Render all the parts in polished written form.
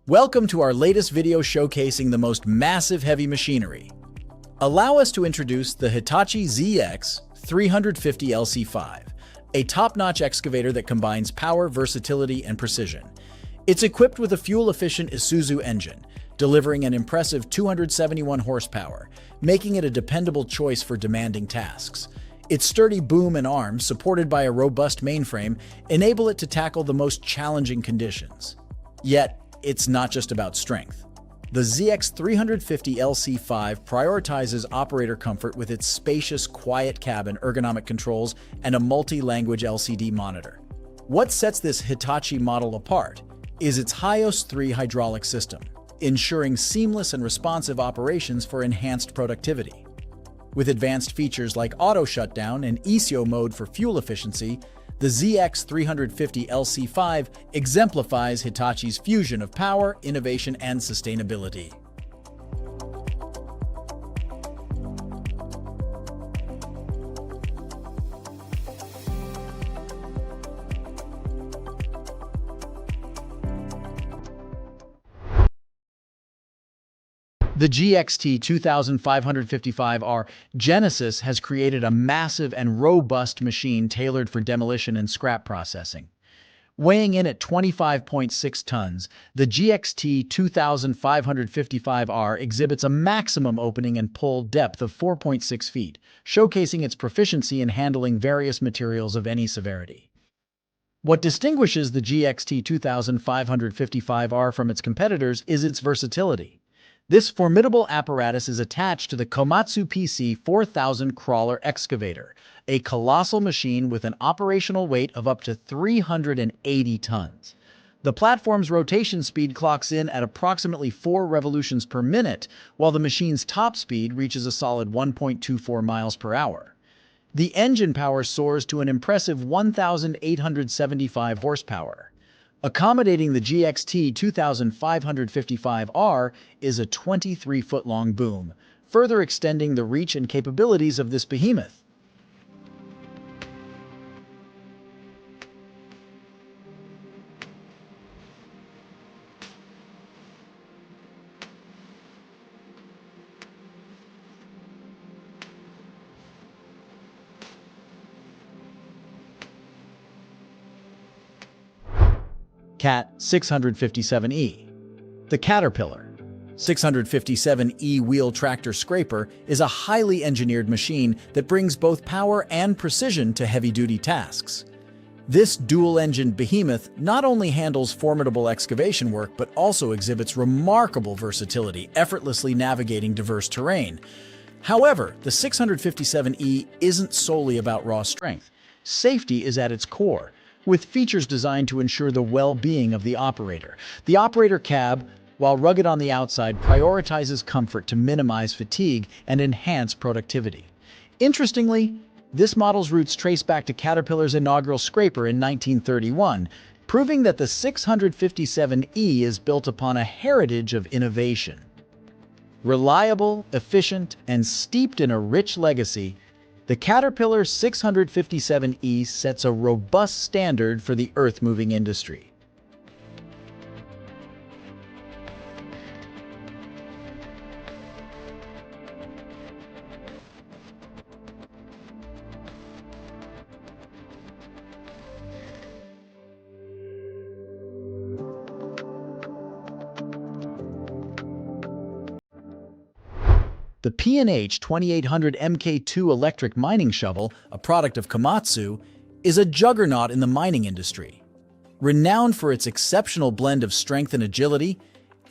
Welcome to our latest video showcasing the most massive heavy machinery. Allow us to introduce the Hitachi ZX350LC5, a top-notch excavator that combines power, versatility, and precision. It's equipped with a fuel-efficient Isuzu engine, delivering an impressive 271 horsepower, making it a dependable choice for demanding tasks. Its sturdy boom and arms, supported by a robust mainframe, enable it to tackle the most challenging conditions. Yet, it's not just about strength. The ZX350LC5 prioritizes operator comfort with its spacious, quiet cabin, ergonomic controls, and a multi-language LCD monitor. What sets this Hitachi model apart is its HIOS 3 hydraulic system, ensuring seamless and responsive operations for enhanced productivity. With advanced features like auto shutdown and ECO mode for fuel efficiency, the ZX350LC5 exemplifies Hitachi's fusion of power, innovation, and sustainability. The GXT 2555R Genesis has created a massive and robust machine tailored for demolition and scrap processing. Weighing in at 25.6 tons, the GXT 2555R exhibits a maximum opening and pull depth of 4.6 feet, showcasing its proficiency in handling various materials of any severity. What distinguishes the GXT 2555R from its competitors is its versatility. This formidable apparatus is attached to the Komatsu PC 4000 crawler excavator, a colossal machine with an operational weight of up to 380 tons. The platform's rotation speed clocks in at approximately 4 revolutions per minute, while the machine's top speed reaches a solid 1.24 miles per hour. The engine power soars to an impressive 1,875 horsepower. Accommodating the GXT 2555R is a 23-foot-long boom, further extending the reach and capabilities of this behemoth. Cat 657E. The Caterpillar 657E wheel tractor scraper is a highly engineered machine that brings both power and precision to heavy-duty tasks. This dual-engined behemoth not only handles formidable excavation work but also exhibits remarkable versatility, effortlessly navigating diverse terrain. However, the 657E isn't solely about raw strength. Safety is at its core, with features designed to ensure the well-being of the operator. The operator cab, while rugged on the outside, prioritizes comfort to minimize fatigue and enhance productivity. Interestingly, this model's roots trace back to Caterpillar's inaugural scraper in 1931, proving that the 657E is built upon a heritage of innovation. Reliable, efficient, and steeped in a rich legacy, the Caterpillar 657E sets a robust standard for the earth-moving industry. The P&H 2800 Mk2 electric mining shovel, a product of Komatsu, is a juggernaut in the mining industry. Renowned for its exceptional blend of strength and agility,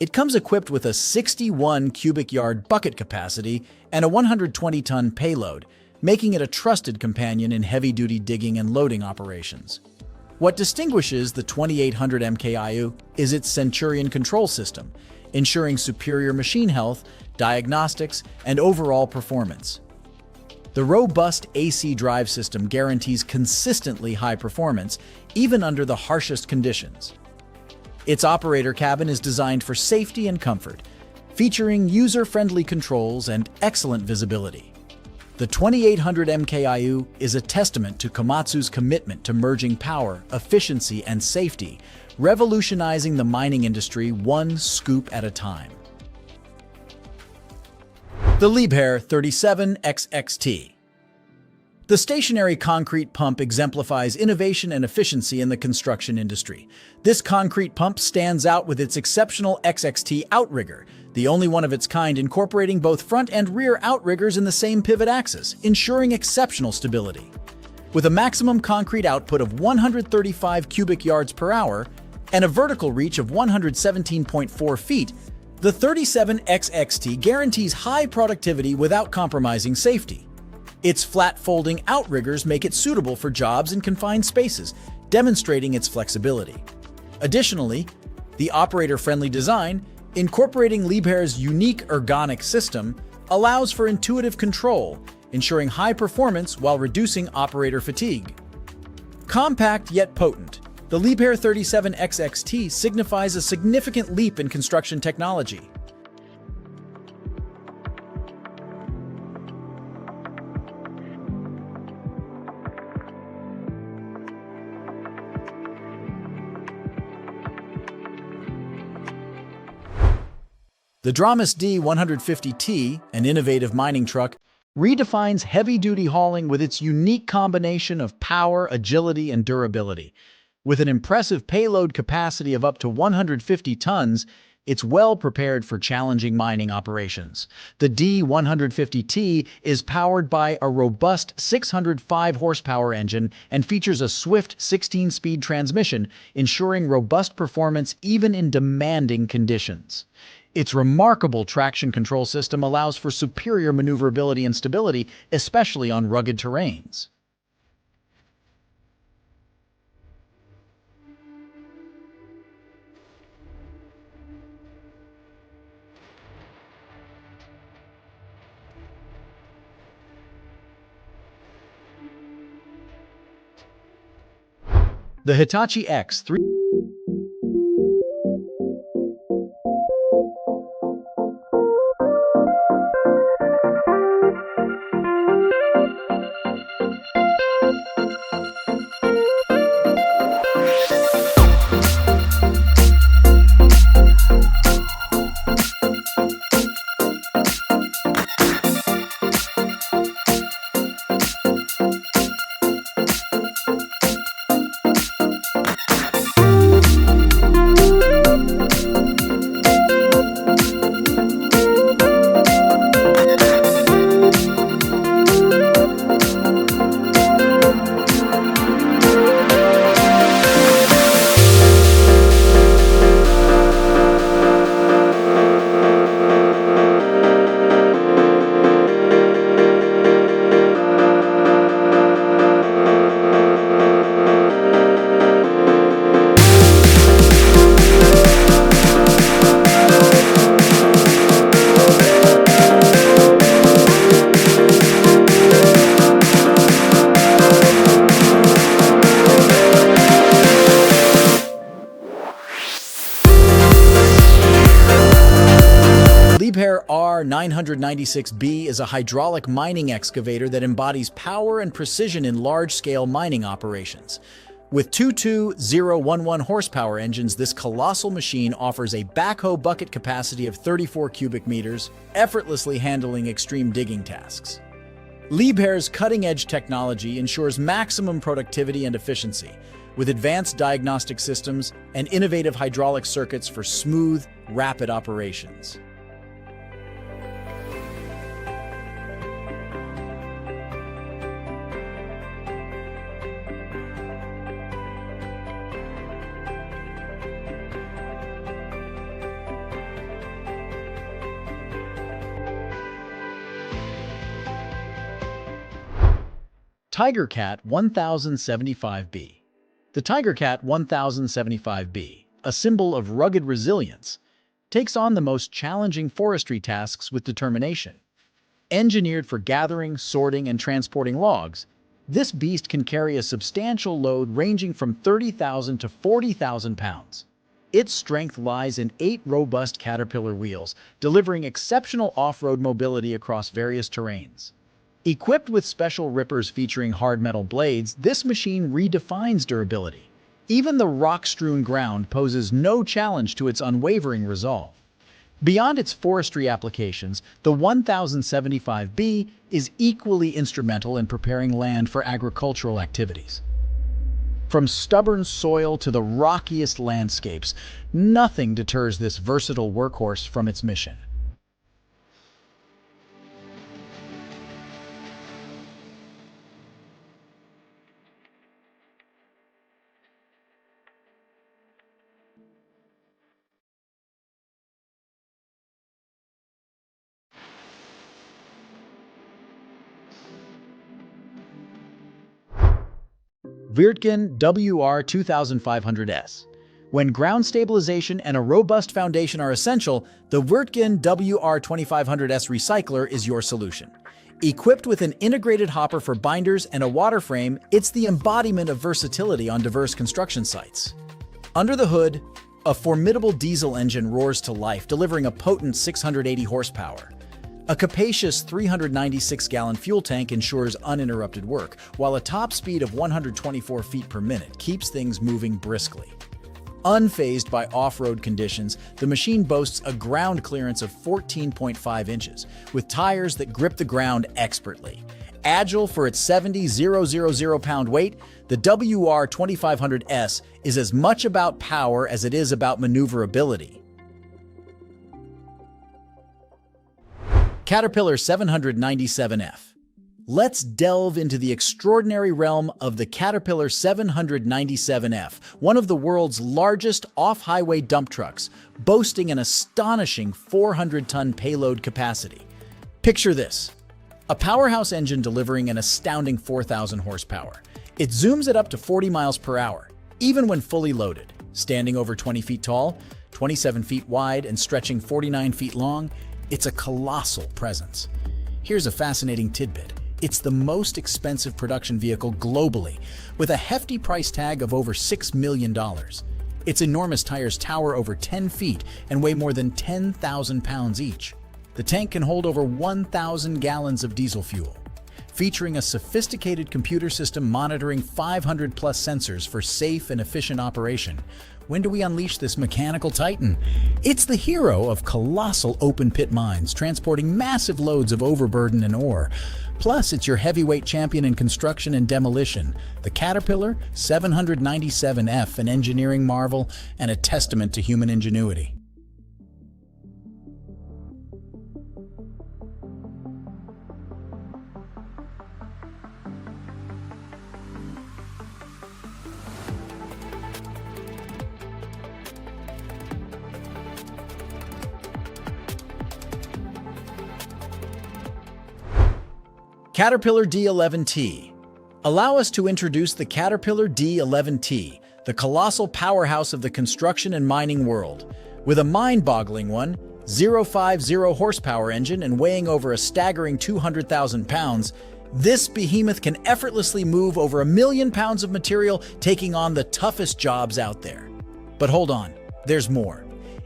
it comes equipped with a 61 cubic yard bucket capacity and a 120-ton payload, making it a trusted companion in heavy-duty digging and loading operations. What distinguishes the 2800 MKIU is its Centurion control system, ensuring superior machine health, diagnostics, and overall performance. The robust AC drive system guarantees consistently high performance, even under the harshest conditions. Its operator cabin is designed for safety and comfort, featuring user-friendly controls and excellent visibility. The 2800 MKIU is a testament to Komatsu's commitment to merging power, efficiency, and safety, revolutionizing the mining industry one scoop at a time. The Liebherr 37XXT. The stationary concrete pump exemplifies innovation and efficiency in the construction industry. This concrete pump stands out with its exceptional XXT outrigger, the only one of its kind incorporating both front and rear outriggers in the same pivot axis, ensuring exceptional stability. With a maximum concrete output of 135 cubic yards per hour and a vertical reach of 117.4 feet, the 37XXT guarantees high productivity without compromising safety. Its flat-folding outriggers make it suitable for jobs in confined spaces, demonstrating its flexibility. Additionally, the operator-friendly design, incorporating Liebherr's unique ergonomic system, allows for intuitive control, ensuring high performance while reducing operator fatigue. Compact yet potent, the Liebherr 37XXT signifies a significant leap in construction technology. The Dramas D150T, an innovative mining truck, redefines heavy-duty hauling with its unique combination of power, agility, and durability. With an impressive payload capacity of up to 150 tons, it's well prepared for challenging mining operations. The D150T is powered by a robust 605 horsepower engine and features a swift 16-speed transmission, ensuring robust performance even in demanding conditions. Its remarkable traction control system allows for superior maneuverability and stability, especially on rugged terrains. The Hitachi X3. Liebherr R996B is a hydraulic mining excavator that embodies power and precision in large-scale mining operations. With 22011 horsepower engines, this colossal machine offers a backhoe bucket capacity of 34 cubic meters, effortlessly handling extreme digging tasks. Liebherr's cutting-edge technology ensures maximum productivity and efficiency, with advanced diagnostic systems and innovative hydraulic circuits for smooth, rapid operations. TigerCat 1075B. The TigerCat 1075B, a symbol of rugged resilience, takes on the most challenging forestry tasks with determination. Engineered for gathering, sorting, and transporting logs, this beast can carry a substantial load ranging from 30,000 to 40,000 pounds. Its strength lies in 8 robust Caterpillar wheels, delivering exceptional off-road mobility across various terrains. Equipped with special rippers featuring hard metal blades, this machine redefines durability. Even the rock-strewn ground poses no challenge to its unwavering resolve. Beyond its forestry applications, the 1075B is equally instrumental in preparing land for agricultural activities. From stubborn soil to the rockiest landscapes, nothing deters this versatile workhorse from its mission. Wirtgen WR2500S. When ground stabilization and a robust foundation are essential, the Wirtgen WR2500S recycler is your solution. Equipped with an integrated hopper for binders and a water frame, it's the embodiment of versatility on diverse construction sites. Under the hood, a formidable diesel engine roars to life, delivering a potent 680 horsepower. A capacious 396-gallon fuel tank ensures uninterrupted work, while a top speed of 124 feet per minute keeps things moving briskly. Unfazed by off-road conditions, the machine boasts a ground clearance of 14.5 inches, with tires that grip the ground expertly. Agile for its 70,000-pound weight, the WR2500S is as much about power as it is about maneuverability. Caterpillar 797F. Let's delve into the extraordinary realm of the Caterpillar 797F, one of the world's largest off-highway dump trucks, boasting an astonishing 400-ton payload capacity. Picture this: a powerhouse engine delivering an astounding 4,000 horsepower. It zooms at up to 40 miles per hour, even when fully loaded. Standing over 20 feet tall, 27 feet wide, and stretching 49 feet long, it's a colossal presence. Here's a fascinating tidbit. It's the most expensive production vehicle globally, with a hefty price tag of over $6 million. Its enormous tires tower over 10 feet and weigh more than 10,000 pounds each. The tank can hold over 1,000 gallons of diesel fuel, featuring a sophisticated computer system monitoring 500-plus sensors for safe and efficient operation. When do we unleash this mechanical titan? It's the hero of colossal open-pit mines, transporting massive loads of overburden and ore. Plus, it's your heavyweight champion in construction and demolition, the Caterpillar 797F, an engineering marvel and a testament to human ingenuity. Caterpillar D11T. Allow us to introduce the Caterpillar D11T, the colossal powerhouse of the construction and mining world. With a mind-boggling 1,050 horsepower engine and weighing over a staggering 200,000 pounds, this behemoth can effortlessly move over 1 million pounds of material, taking on the toughest jobs out there. But hold on, there's more.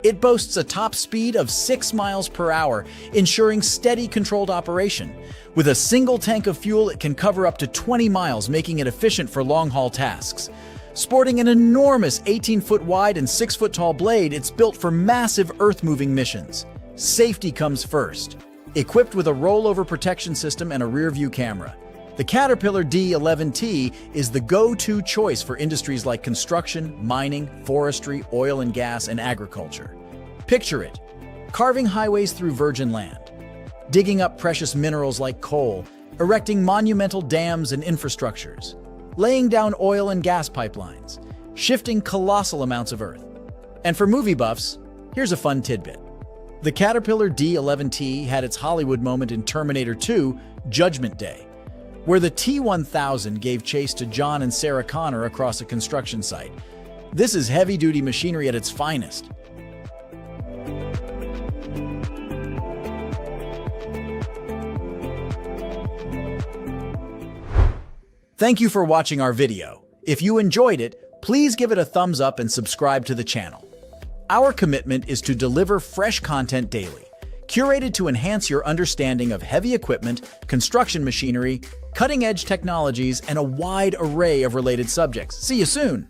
It boasts a top speed of 6 miles per hour, ensuring steady, controlled operation. With a single tank of fuel, it can cover up to 20 miles, making it efficient for long-haul tasks. Sporting an enormous 18-foot wide and 6-foot tall blade, it's built for massive earth-moving missions. Safety comes first. Equipped with a rollover protection system and a rear-view camera, the Caterpillar D11T is the go-to choice for industries like construction, mining, forestry, oil and gas, and agriculture. Picture it: carving highways through virgin land, digging up precious minerals like coal, erecting monumental dams and infrastructures, laying down oil and gas pipelines, shifting colossal amounts of earth. And for movie buffs, here's a fun tidbit. The Caterpillar D11T had its Hollywood moment in Terminator 2: Judgment Day, where the T-1000 gave chase to John and Sarah Connor across a construction site. This is heavy-duty machinery at its finest. Thank you for watching our video. If you enjoyed it, please give it a thumbs up and subscribe to the channel. Our commitment is to deliver fresh content daily, curated to enhance your understanding of heavy equipment, construction machinery, cutting-edge technologies, and a wide array of related subjects. See you soon!